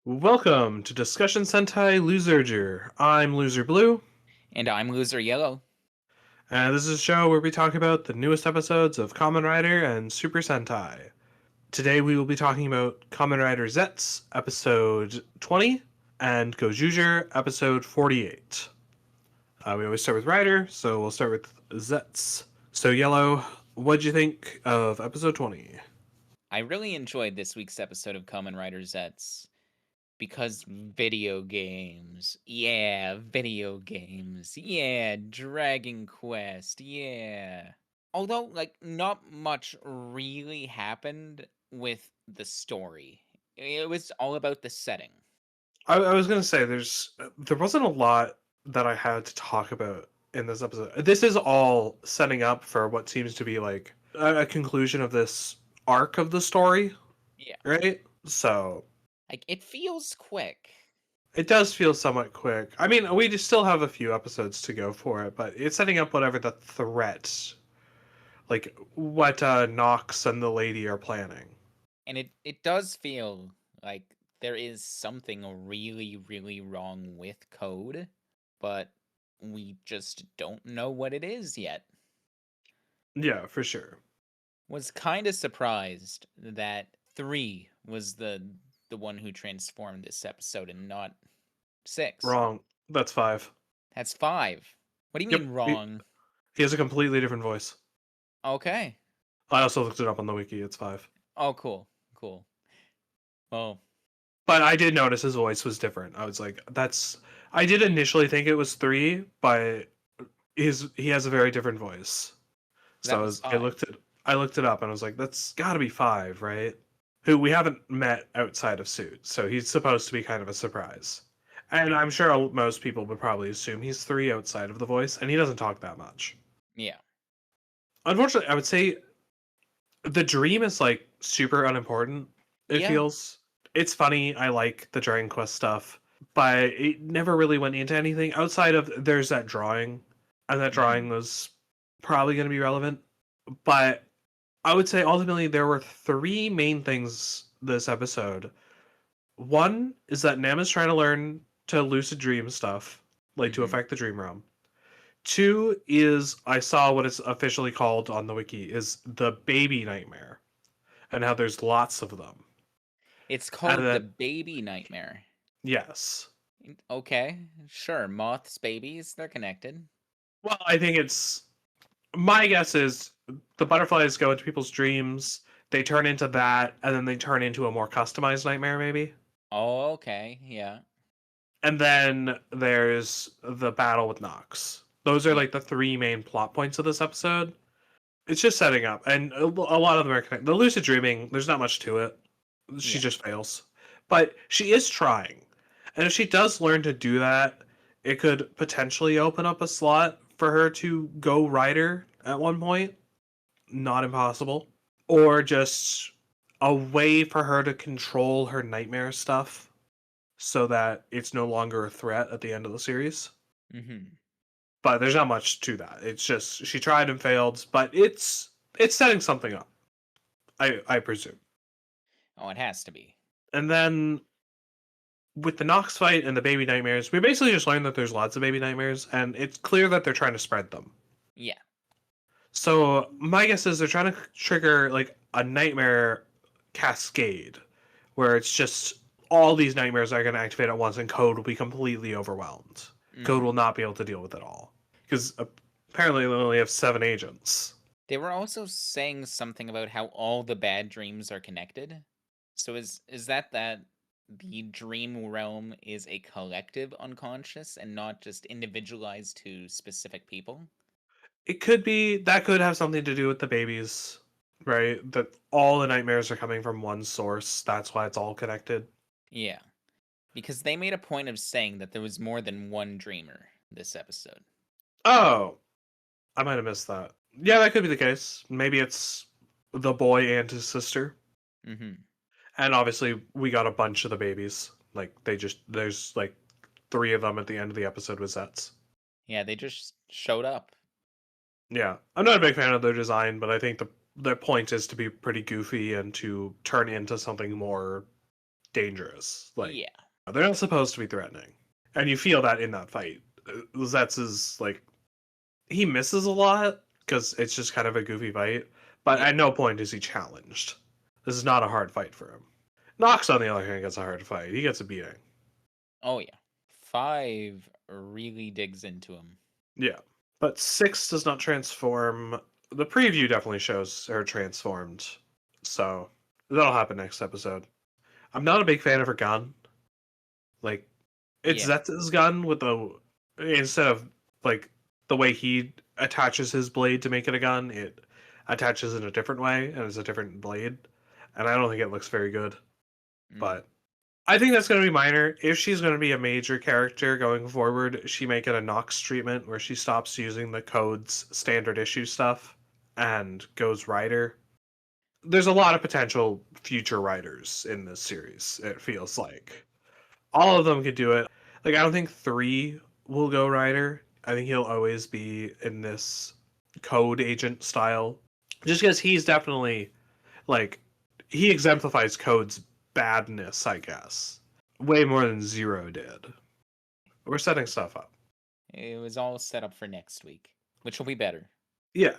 Welcome to Discussion Sentai Loserger. I'm Loser Blue, And I'm Loser Yellow. and this is a show where we talk about the newest episodes of Kamen Rider and Super Sentai. Today we will be talking about Kamen Rider Zeztz, episode 20, and Gozyuger, episode 48. We always start with Rider, so we'll start with Zeztz. So, Yellow, what'd you think of episode 20? I really enjoyed this week's episode of Kamen Rider Zeztz because video games. Yeah, video games. Yeah, DragonQuest. Yeah. Although, not much really happened with the story. It was all about the setting. I was gonna say there wasn't a lot that I had to talk about in this episode. This is all setting up for what seems to be like a conclusion of this arc of the story, Yeah. right? So It feels quick. it does feel somewhat quick. I mean, we just still have a few episodes to go for it, but it's setting up whatever the threat, like what Nox and the lady are planning. And it does feel like there is something really, really wrong with code, but we just don't know what it is yet. Yeah, for sure. Was kind of surprised that 3 was the one who transformed this episode and not 6. Wrong. That's 5. That's 5. What do you Yep. mean He, wrong? he has a completely different voice. Okay. I also looked it up on the wiki. It's 5. Oh, cool. Cool. Well, But I did notice his voice was different. I was like, that's. I did initially think it was 3, but he has a very different voice. that So was I 5. looked it up and I was like, that's got to be 5, right? Who we haven't met outside of Suit, so he's supposed to be kind of a surprise. And I'm sure most people would probably assume he's 3 outside of the voice, and he doesn't talk that much. Yeah. Unfortunately, I would say the dream is like super unimportant. It Yeah. feels it's funny. I like the Dragon Quest stuff, but it never really went into anything outside of there's that drawing, and that drawing was probably going to be relevant. But I would say ultimately there were 3 main things this episode. One is that Nam is trying to learn to lucid dream stuff, like to Mhm. affect the dream realm. 2 is I saw what it's officially called on the wiki is the baby nightmare, and how there's lots of them. It's And called the that baby nightmare. yes. Okay, sure. Moths, babies, they're connected. Well, I think it's my guess is the butterflies go into people's dreams, they turn into that, and then they turn into a more customized nightmare maybe. Oh, okay, yeah. And then there's the battle with Nox. Those are Yeah. like the 3 main plot points of this episode. It's just setting up, and a lot of them are connected. The lucid dreaming, there's not much to it. She Yeah. just fails. But she is trying. And if she does learn to do that, it could potentially open up a slot for her to go Rider at one point. Not impossible. Or just a way for her to control her nightmare stuff so that it's no longer a threat at the end of the series. Mhm. But there's not much to that. It's just she tried and failed, but it's setting something up. I presume. Oh, it has to be. And then with the Nox fight and the baby nightmares, we basically just learned that there's lots of baby nightmares, and it's clear that they're trying to spread them. Yeah. So my guess is they're trying to trigger like a nightmare cascade, where it's just all these nightmares are going to activate at once, and Code will be completely overwhelmed. Code Mhm. will not be able to deal with it all because apparently they only have 7 agents. They were also saying something about how all the bad dreams are connected. So is that the dream realm is a collective unconscious and not just individualized to specific people? It could be that could have something to do with the babies, right? That all the nightmares are coming from one source. That's why it's all connected. Yeah. Because they made a point of saying that there was more than one dreamer this episode. Oh, I might have missed that. Yeah, that could be the case. Maybe it's the boy and his sister. Mhm. And obviously, we got a bunch of the babies. Like, there's like 3 of them at the end of the episode with Zets. Yeah, they just showed up. Yeah. I'm not a big fan of their design, but I think their point is to be pretty goofy and to turn into something more dangerous. Like, Yeah. they're not supposed to be threatening. And you feel that in that fight. Zeztz is, like, he misses a lot because it's just kind of a goofy fight, but Yeah. at no point is he challenged. This is not a hard fight for him. Nox, on the other hand, gets a hard fight. He gets a beating. Oh, yeah. 5 really digs into him. Yeah. But 6 does not transform. The preview definitely shows her transformed. So that'll happen next episode. I'm not a big fan of her gun. Like, it's Yeah. Zetz's gun with the, instead of like the way he attaches his blade to make it a gun, it attaches in a different way and it's a different blade. And I don't think it looks very good. But I think that's going to be minor. If she's going to be a major character going forward, she may get a Nox treatment where she stops using the code's standard issue stuff and goes Rider. There's a lot of potential future writers in this series, it feels like. All of them could do it. Like, I don't think 3 will go Rider. I think he'll always be in this code agent style. Just because he's definitely, like, he exemplifies code's badness, I guess. Way more than Zero did. We're setting stuff up. It was all set up for next week, which will be better. Yeah.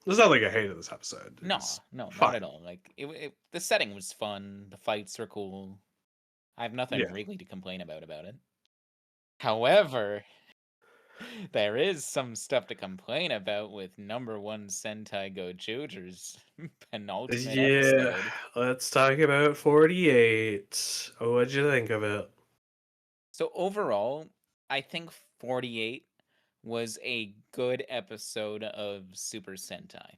There's not like I hated this episode. No, It's not fine. at all. Like the setting was fun. The fights were cool. I have nothing Yeah. really to complain about it. However, there is some stuff to complain about with Number One Sentai Gozyuger's penultimate episode. Let's talk about 48. What'd you think of it? So overall, I think 48 was a good episode of Super Sentai.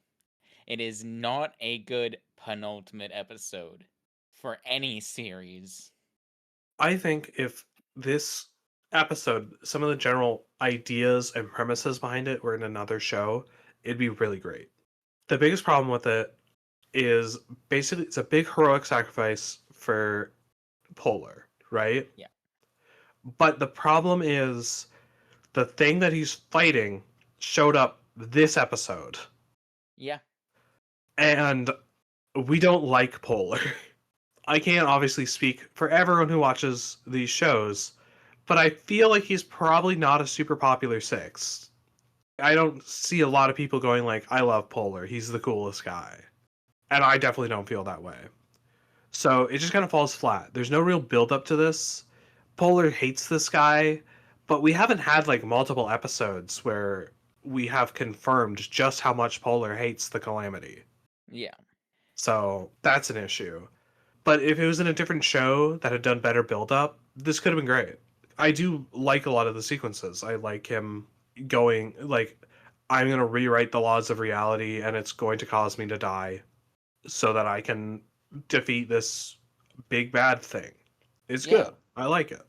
It is not a good penultimate episode for any series. I think if this episode, some of the general ideas and premises behind it were in another show, it'd be really great. The biggest problem with it is basically it's a big heroic sacrifice for Polar, right? Yeah. But the problem is the thing that he's fighting showed up this episode. Yeah. And we don't like Polar. I can't obviously speak for everyone who watches these shows, but I feel like he's probably not a super popular 6. I don't see a lot of people going like, I love Polar, he's the coolest guy. And I definitely don't feel that way. So it just kind of falls flat. There's no real build up to this. Polar hates this guy, but we haven't had like multiple episodes where we have confirmed just how much Polar hates the Calamity. Yeah. So that's an issue. But if it was in a different show that had done better build up, this could have been great. I do like a lot of the sequences. I like him going like, I'm going to rewrite the laws of reality and it's going to cause me to die so that I can defeat this big bad thing. It's good. I like it.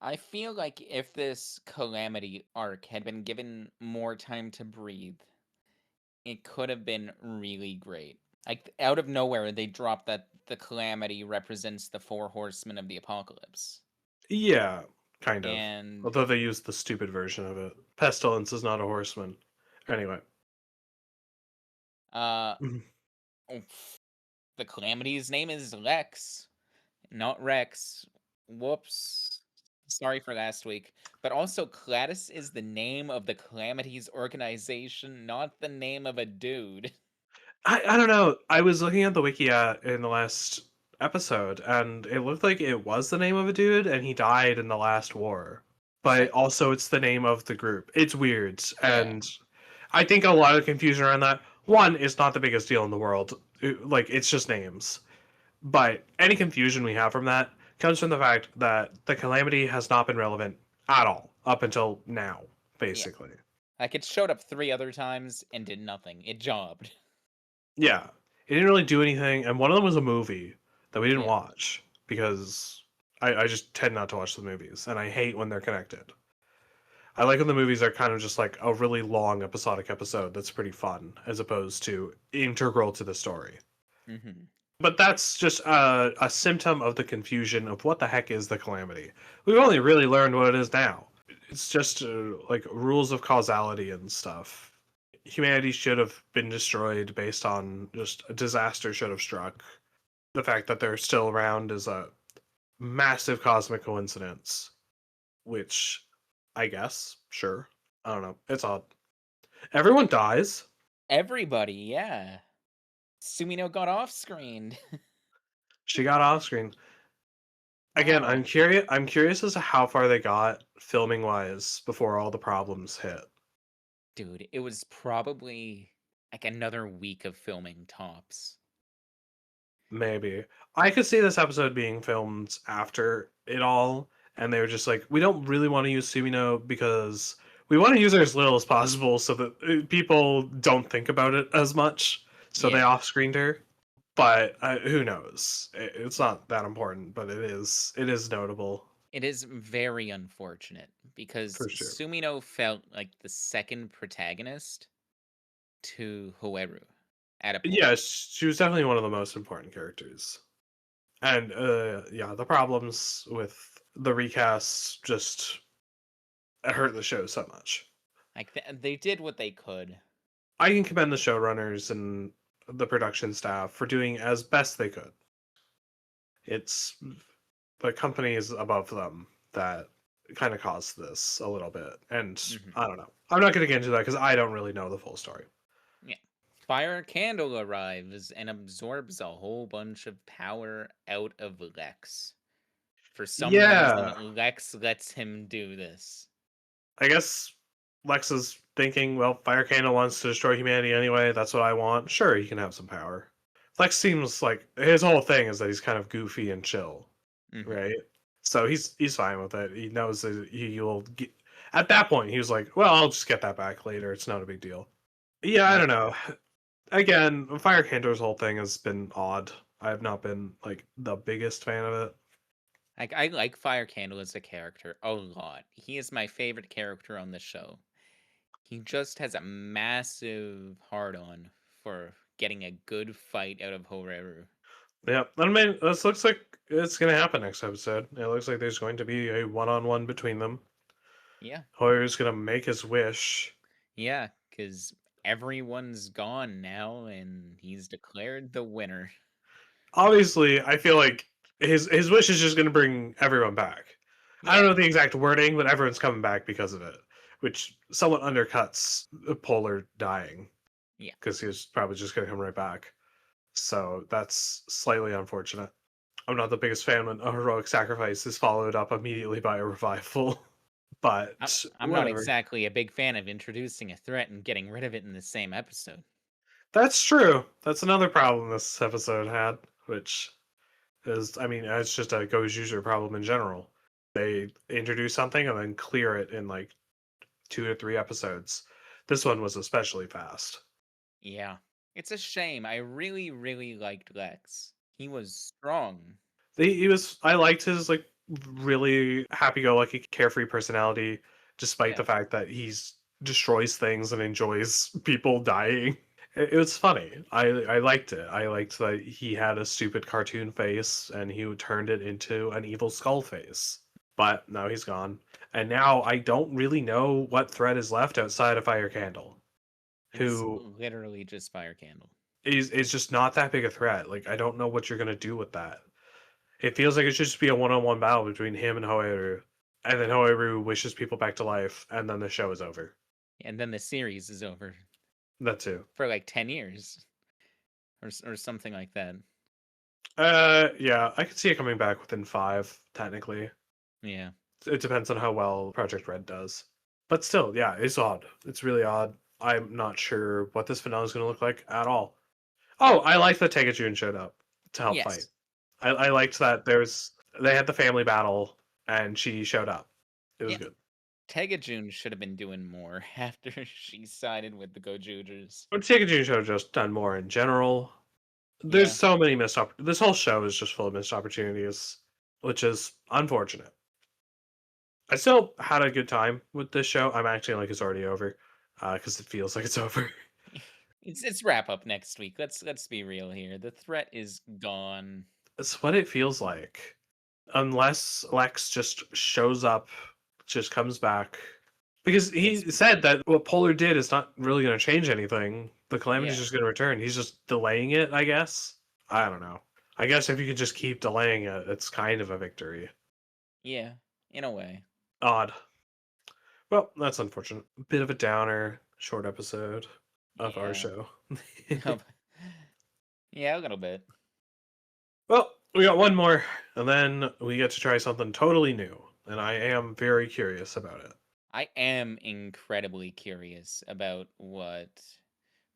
I feel like if this Calamity arc had been given more time to breathe, it could have been really great. Like, out of nowhere, they dropped that the Calamity represents the 4 horsemen of the apocalypse. Yeah, kind of. And Although they used the stupid version of it. Pestilence is not a horseman. Anyway. The Calamity's name is Lex, not Rex. Whoops. Sorry for last week. But also, Cladis is the name of the Calamity's organization, not the name of a dude. I don't know. I was looking at the Wikia in the last episode, and it looked like it was the name of a dude, and he died in the last war. But also, it's the name of the group. It's weird, and I think a lot of confusion around that. One, it's not the biggest deal in the world. It's just names. But any confusion we have from that comes from the fact that the Calamity has not been relevant at all up until now, basically. Yeah. Like, it showed up 3 other times and did nothing. It jobbed. Yeah. It didn't really do anything, and one of them was a movie that we didn't watch because I just tend not to watch the movies, and I hate when they're connected. I like when the movies are kind of just like a really long episodic episode that's pretty fun, as opposed to integral to the story. Mm-hmm. But that's just a symptom of the confusion of what the heck is the Calamity. We've only really learned what it is now. It's just like rules of causality and stuff. Humanity should have been destroyed based on just a disaster should have struck. The fact that they're still around is a massive cosmic coincidence, which I guess, sure. I don't know. It's odd. Everyone dies. Everybody, yeah. Sumino got off screened. She got off screen. Again, Wow. I'm curious as to how far they got filming wise before all the problems hit. Dude, it was probably like another week of filming tops. Maybe. I could see this episode being filmed after it all, and they were just like, we don't really want to use Sumino because we want to use her as little as possible so that people don't think about it as much. So they Yeah. off-screened her. But who knows? It's not that important, but it is notable It is very unfortunate because for sure. Sumino felt like the second protagonist to Hoeru at a point. Yeah, she was definitely one of the most important characters. And yeah, the problems with the recast just hurt the show so much. Like they did what they could. I can commend the showrunners and the production staff for doing as best they could. It's the companies above them that kind of caused this a little bit. And I don't know. I'm not going to get into that because I don't really know the full story. Yeah. Fire Candle arrives and absorbs a whole bunch of power out of Lex. For some reason, Lex lets him do this. I guess Lex is thinking, well, Fire Candle wants to destroy humanity anyway. That's what I want. Sure, he can have some power. Lex seems like his whole thing is that he's kind of goofy and chill, right? So he's fine with it. He knows that he will get. At that point, he was like, well, I'll just get that back later. It's not a big deal. Yeah, I don't know. Again, Fire Candle's whole thing has been odd. I have not been like the biggest fan of it. Like I like Fire Candle as a character a lot. He is my favorite character on the show. He just has a massive hard-on for getting a good fight out of Horeru. Yeah, I mean, this looks like it's going to happen next episode. It looks like there's going to be a one-on-one between them. Yeah. Hoyer's going to make his wish. Yeah, because everyone's gone now, and he's declared the winner. Obviously, I feel like his wish is just going to bring everyone back. Yeah. I don't know the exact wording, but everyone's coming back because of it, which somewhat undercuts Polar dying. Yeah, because he's probably just going to come right back. So that's slightly unfortunate. I'm not the biggest fan when a heroic sacrifice is followed up immediately by a revival, but I'm not exactly a big fan of introducing a threat and getting rid of it in the same episode. That's true. That's another problem this episode had, which is, I mean, it's just a Gozyuger problem in general. They introduce something and then clear it in like 2 to 3 episodes. This one was especially fast. Yeah. It's a shame. I really, really liked Lex. He was strong. I liked his like really happy-go-lucky, carefree personality, despite the fact that he's destroys things and enjoys people dying. It was funny. I liked it. I liked that he had a stupid cartoon face and he turned it into an evil skull face. But now he's gone. And now I don't really know what threat is left outside of Fire Candle. Who literally just Fire Candle. Is just not that big a threat. Like, I don't know what you're gonna do with that. It feels like it should just be a one-on-one battle between him and Hoeru. And then Hoeru wishes people back to life, and then the show is over. And then the series is over. That too. For like 10 years. Or something like that. Yeah, I could see it coming back within 5, technically. Yeah. It depends on how well Project Red does. But still, yeah, it's odd. It's really odd. I'm not sure what this finale is going to look like at all. Oh, I like that Tegajun showed up to help fight. I liked that they had the family battle and she showed up. It was good. Tegajun should have been doing more after she sided with the Gozyugers. But Tegajun should have just done more in general. There's so many missed opportunities. This whole show is just full of missed opportunities, which is unfortunate. I still had a good time with this show. I'm acting like it's already over because it feels like it's over. It's wrap up next week. Let's be real here. The threat is gone. It's what it feels like. Unless Lex just shows up, just comes back. Because he said that what Polar did is not really going to change anything. The Calamity's just going to return. He's just delaying it, I guess. I don't know. I guess if you could just keep delaying it, it's kind of a victory. Yeah, in a way. Odd. Well, that's unfortunate. Bit of a downer, short episode of our Yeah. show. Yeah, a little bit. Well, we got one more, and then we get to try something totally new, and I am very curious about it. I am incredibly curious about what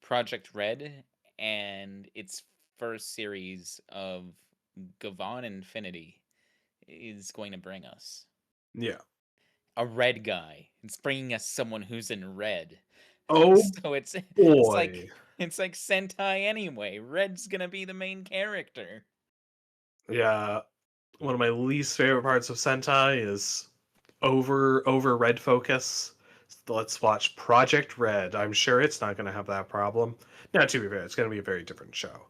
Project Red and its first series of Gavon Infinity is going to bring us. Yeah. A red guy. It's bringing us someone who's in red. Oh So it's boy. like Sentai anyway. Red's gonna be the main character. Yeah. One of my least favorite parts of Sentai is over red focus. So let's watch Project Red. I'm sure it's not going to have that problem. Now, to be fair, it's going to be a very different show.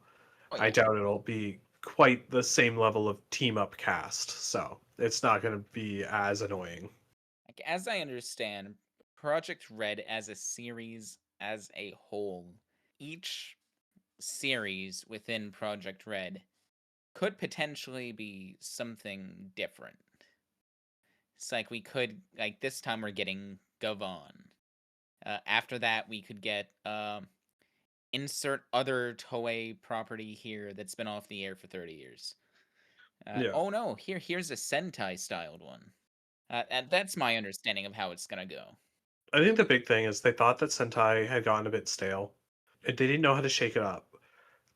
Oh I yeah. doubt it'll be quite the same level of team up cast, so it's not going to be as annoying. Like, as I understand, Project Red as a series as a whole, each series within Project Red could potentially be something different. It's like we could, like, this time we're getting Gavon. After that, we could get insert other Toei property here that's been off the air for 30 years. Yeah. Oh no, here's a Sentai styled one. And that's my understanding of how it's gonna go. I think the big thing is they thought that Sentai had gotten a bit stale. They didn't know how to shake it up.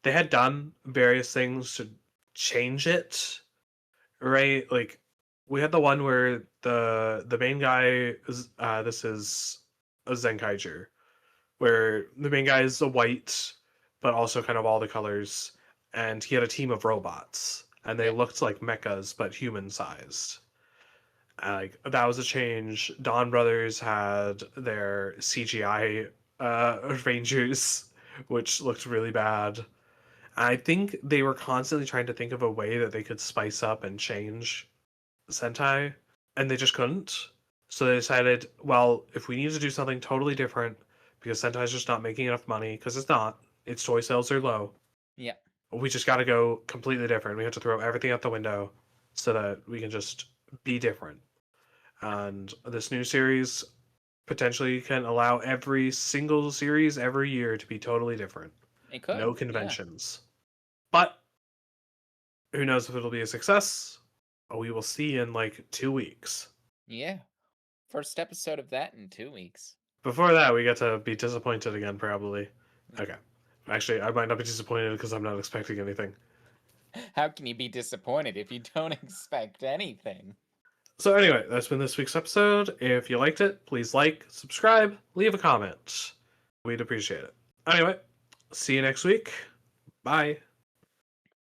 They had done various things to change it, right? Like we had the one where the main guy is this is a Zenkaiger, where the main guy is a white, but also kind of all the colors, and he had a team of robots, and they Yeah. looked like mechas but human sized. Like that was a change. Dawn Brothers had their CGI Rangers, which looked really bad. I think they were constantly trying to think of a way that they could spice up and change Sentai, and they just couldn't. So they decided, well, if we need to do something totally different, because Sentai's just not making enough money, because it's not, its toy sales are low, Yeah. we just got to go completely different. We have to throw everything out the window so that we can just be different. And this new series potentially can allow every single series every year to be totally different. It could. No Yeah. conventions. But who knows if it'll be a success? We will see in like 2 weeks. Yeah. First episode of that in 2 weeks. Before that, we get to be disappointed again, probably. Okay. Actually, I might not be disappointed because I'm not expecting anything. How can you be disappointed if you don't expect anything? So, anyway, that's been this week's episode. If you liked it, please like, subscribe, leave a comment. We'd appreciate it. Anyway, see you next week. Bye.